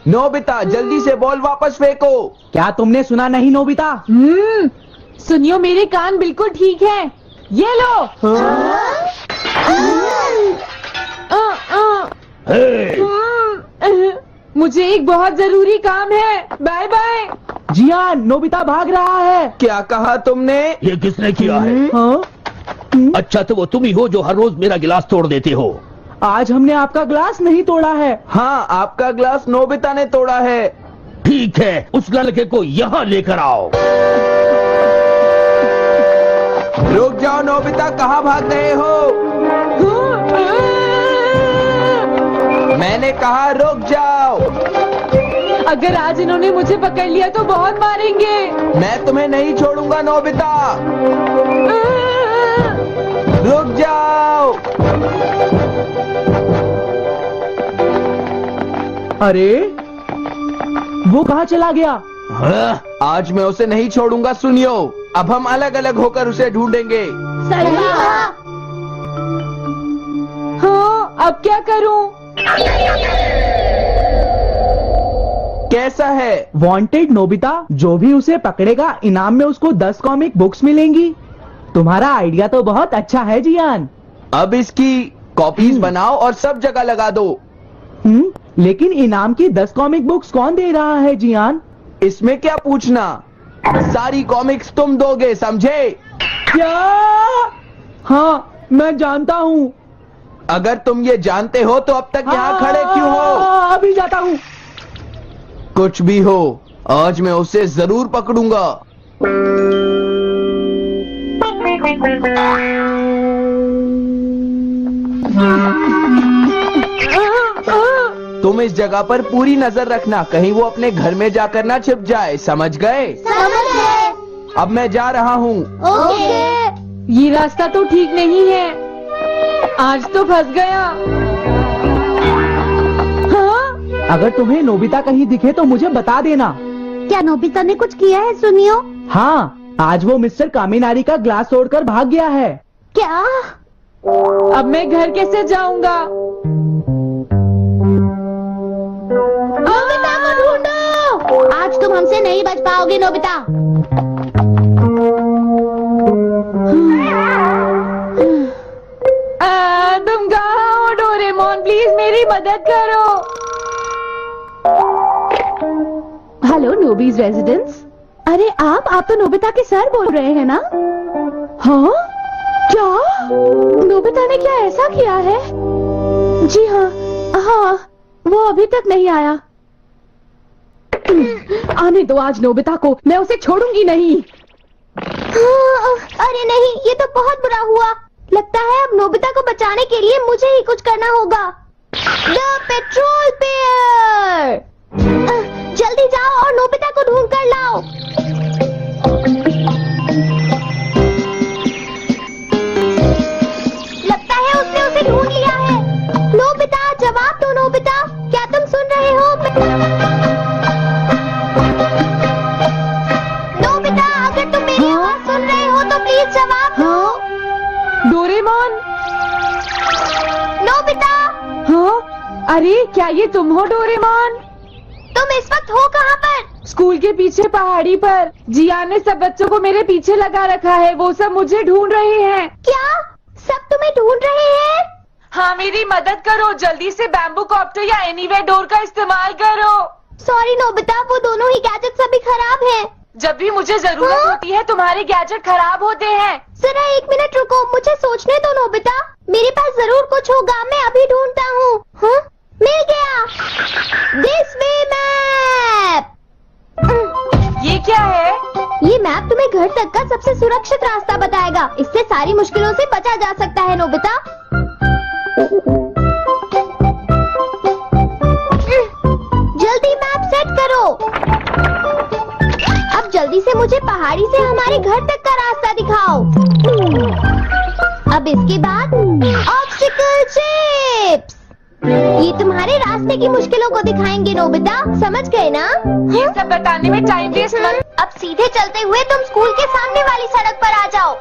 Nobita जल्दी से ball वापस फेंको। क्या तुमने सुना नहीं नोबिता? सुनियो, मेरे कान बिल्कुल ठीक है। ये लो। मुझे एक बहुत जरूरी काम है। Bye bye. जियान, नोबिता भाग रहा है। क्या कहा तुमने? ये किसने किया है? हाँ? अच्छा, तो वो तुम ही हो जो हर रोज मेरा गिलास तोड़ देते हो। आज हमने आपका ग्लास नहीं तोड़ा है। हाँ, आपका ग्लास नोबिता ने तोड़ा है। ठीक है, उस लड़के को यहाँ लेकर आओ। रुक जाओ नोबिता, कहाँ भाग रहे हो? मैंने कहा रुक जाओ। अगर आज इन्होंने मुझे पकड़ लिया तो बहुत मारेंगे। मैं तुम्हें नहीं छोड़ूंगा नोबिता। रुक जाओ। अरे वो कहाँ चला गया? हाँ? आज मैं उसे नहीं छोड़ूंगा। सुनियो, अब हम अलग अलग होकर उसे ढूंढेंगे। सही कहा। हाँ, अब क्या करूं? कैसा है? वांटेड नोबिता, जो भी उसे पकड़ेगा इनाम में उसको 10 कॉमिक बुक्स मिलेंगी। तुम्हारा आइडिया तो बहुत अच्छा है जियान। अब इसकी कॉपीज बनाओ और सब जगह लगा दो। लेकिन इनाम की 10 कॉमिक बुक्स कौन दे रहा है जियान? इसमें क्या पूछना, सारी कॉमिक्स तुम दोगे, समझे? क्या? हाँ, मैं जानता हूँ। अगर तुम ये जानते हो तो अब तक यहाँ खड़े क्यों हो? अभी जाता हूँ। कुछ भी हो, आज मैं उसे जरूर पकड़ूंगा। तुम इस जगह पर पूरी नजर रखना, कहीं वो अपने घर में जाकर ना छिप जाए, समझ गए? समझ गए। अब मैं जा रहा हूँ। ओके। ये रास्ता तो ठीक नहीं है। आज तो फंस गया। हाँ? अगर तुम्हें नोबिता कहीं दिखे तो मुझे बता देना। क्या नोबिता ने कुछ किया है सुनियो? हाँ, आज वो मिस्टर कामिनारी का ग्लास तोड़कर भाग गया है। क्या? अब मैं घर कैसे जाऊंगा? नोबिता को ढूंढो। आज तुम हमसे नहीं बच पाओगे नोबिता। तुम कहाँ हो डोरेमोन? प्लीज मेरी मदद करो। हेलो नोबीज रेजिडेंस। अरे आप तो नोबिता के सर बोल रहे हैं ना? हाँ? क्या? नोबिता ने क्या ऐसा किया है? जी हाँ, हाँ, वो अभी तक नहीं आया। आने दो आज नोबिता को, मैं उसे छोड़ूंगी नहीं। अरे नहीं, ये तो बहुत बुरा हुआ। लगता है अब नोबिता को बचाने के लिए मुझे ही कुछ करना होगा। The petrol pair. जल्दी जाओ और नोबिता को ढूंढ कर लाओ। लगता है उसने उसे ढूंढ लिया है। नोबिता, जवाब दो नोबिता, क्या तुम सुन रहे हो? नोबिता, अगर तुम मेरी आवाज सुन रहे हो तो प्लीज जवाब दो। डोरेमोन। नोबिता। हाँ? अरे क्या ये तुम हो डोरेमोन? तुम इस वक्त हो कहाँ पर? स्कूल के पीछे पहाड़ी पर। जियान ने सब बच्चों को मेरे पीछे लगा रखा है, वो सब मुझे ढूंढ रहे हैं। क्या? सब तुम्हें ढूंढ रहे हैं? हाँ, मेरी मदद करो, जल्दी से बैम्बू कॉप्टर या एनीवेयर डोर का इस्तेमाल करो। सॉरी नोबिता, वो दोनों ही गैजेट्स अभी खराब हैं। जब भी मुझे जरूरत होती है तुम्हारे गैजेट खराब होते हैं। जरा 1 मिनट रुको, मुझे सोचने दो नोबिता। मेरे पास जरूर कुछ होगा, मैं अभी ढूंढता हूँ। हाँ? मिल गया। This way map. ये क्या है? ये मैप तुम्हें घर तक का सबसे सुरक्षित रास्ता बताएगा। इससे सारी मुश्किलों से बचा जा सकता है नोबिता। जल्दी मैप सेट करो। अब जल्दी से मुझे पहाड़ी से हमारे घर तक का रास्ता दिखाओ। अब इसके बाद ऑब्स्टिकल चिप्स। ये तुम्हारे रास्ते की मुश्किलों को दिखाएंगे नोबिता, समझ गए ना? ये सब बताने में टाइम वेस्ट मत। अब सीधे चलते हुए तुम स्कूल के सामने वाली सड़क पर आ जाओ।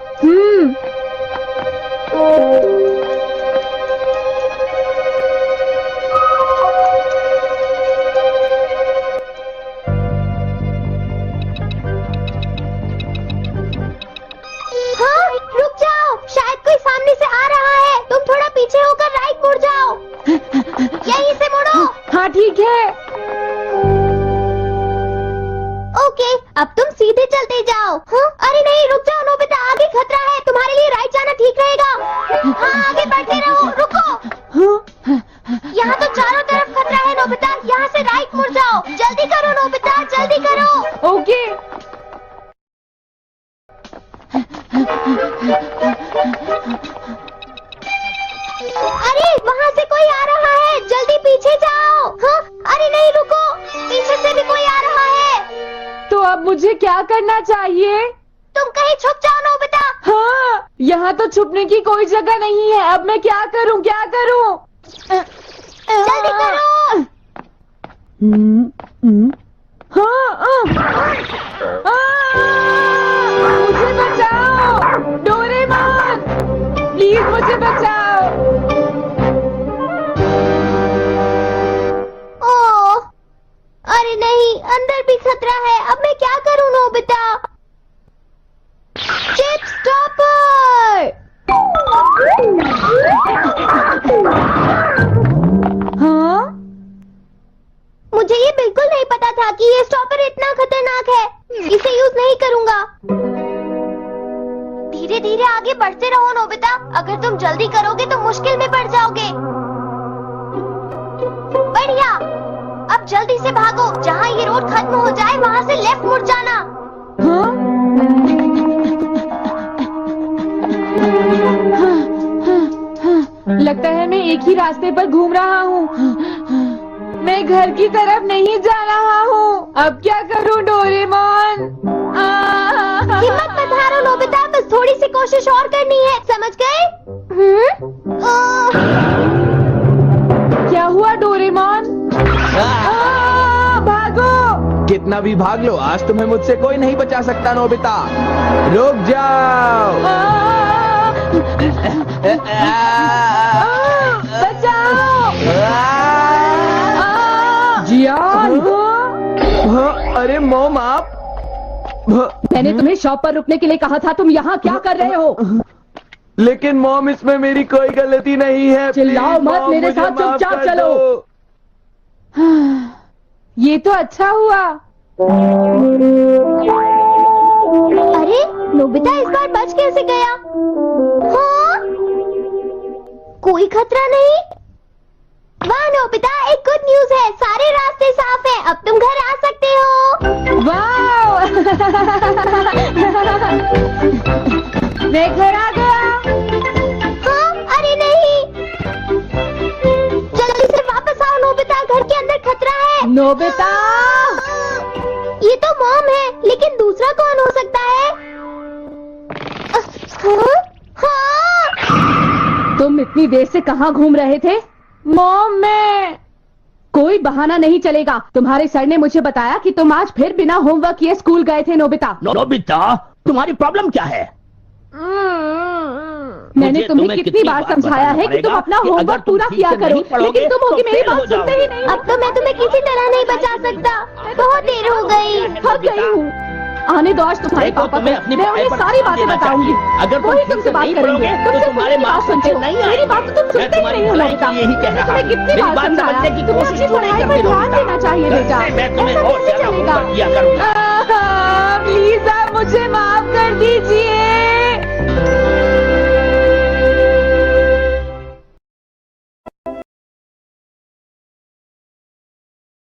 ठीक है। ओके, अब तुम सीधे चलते जाओ। हाँ? अरे नहीं, रुक जाओ नोबिता, आगे खतरा है। तुम्हारे लिए राइट जाना ठीक रहेगा। हाँ, आगे बढ़ते रहो। रुको, यहाँ तो चारों तरफ खतरा है नोबिता। यहाँ से राइट मुड़ जाओ। जल्दी करो नोबिता, जल्दी करो। ओके। अरे वहाँ से कोई आ रहा है, जल्दी पीछे जाओ। हाँ? अरे नहीं, रुको, पीछे से भी कोई आ रहा है। तो अब मुझे क्या करना चाहिए? तुम कहीं छुप जाओ नोबिता। हाँ, यहाँ तो छुपने की कोई जगह नहीं है। अब मैं क्या करूँ, क्या करूँ? जल्दी करो। मुझे बचाओ, डोरेमोन, प्लीज मुझे बचाओ। ओह, अरे नहीं, अंदर भी खतरा है। अब मैं क्या करूं नोबिता? Chip stopper. हाँ? मुझे ये बिल्कुल नहीं पता था कि ये स्टॉपर इतना खतरनाक है। इसे यूज नहीं करूंगा। धीरे धीरे आगे बढ़ते रहो नोबिता। अगर तुम जल्दी करोगे तो मुश्किल में पड़ जाओगे। बढ़िया, अब जल्दी से भागो। जहाँ ये रोड खत्म हो जाए वहाँ से लेफ्ट मुड़ जाना। लगता है मैं एक ही रास्ते पर घूम रहा हूँ। मैं घर की तरफ नहीं जा रहा हूँ। अब क्या करूँ डोरेमोन? हिम्मत मत हारो नोबिता, बस थोड़ी सी कोशिश और करनी है, समझ गए? क्या हुआ डोरेमोन? भागो! कितना भी भाग लो, आज तुम्हें मुझसे कोई नहीं बचा सकता नोबिता। रुक जाओ। बचाओ! जियान, हाँ, अरे मॉम आप। मैंने तुम्हें शॉप पर रुकने के लिए कहा था। तुम यहाँ क्या कर रहे हो? लेकिन मॉम, इसमें मेरी कोई गलती नहीं है। चिल्लाओ प्लीज, मत, मॉम, मेरे मुझे साथ माफ चुपचाप कर चलो। दो। ये तो अच्छा हुआ। अरे नोबिता इस बार बच कैसे गया? हाँ? कोई खतरा नहीं। वाह नोबिता, एक गुड न्यूज है। सारे रास्ते साफ हैं। अब तुम घर आ सकते हो। वाह! मैं घर आ गया। हाँ? अरे नहीं, जल्दी से वापस आओ नोबिता, घर के अंदर खतरा है। नोबिता, ये तो मॉम है, लेकिन दूसरा कौन हो सकता है? हाँ? हाँ? तुम इतनी देर से कहाँ घूम रहे थे? मॉम, मैं कोई बहाना नहीं चलेगा। तुम्हारे सर ने मुझे बताया कि तुम आज फिर बिना होमवर्क किए स्कूल गए थे नोबिता। नोबिता, तुम्हारी प्रॉब्लम क्या है? मैंने मुझे तुम्हें तुम्हें कितनी बार समझाया है कि तुम अपना कि होमवर्क अगर तुम पूरा ठीक किया से करो, नहीं पढ़ोगे, लेकिन तुम होगी तो मेरी फेल हो बात सुनते ही जाओगे। नहीं। अब तो मैं तुम्हें किसी तरह नहीं बचा सकता। बहुत देर हो गई। थक गई हूँ। आने दो आज तुम्हारे देखो, पापा तुम्हें को। अपनी मैं पढ़ाई उन्हें पर सारी ध्यान बातें देना बताऊंगी। चाहिए। अगर तुम वही ठीक तुमसे से बात नहीं करेंगे। पढ़ोगे, तो तुमसे तुम्हारे पूरी बात मार्क्स सुनते हो। अच्छे नहीं मेरी आएंगे। बात तो तुम मैं सुनते ही तुम्हारी नहीं हो भलाई नोबिता। के लिए ही कह मैंने रहा तुम्हें हूँ। कितनी मेरी बार बात समझाया समझने की तुम्हें कोशिश अपनी क्यों नहीं पढ़ाई करती पर ध्यान नोबिता? देना चाहिए बेटा। मैं तुम्हें ऐसा और कैसे ज्यादा चलेगा? होमवर्क दिया करूंगा।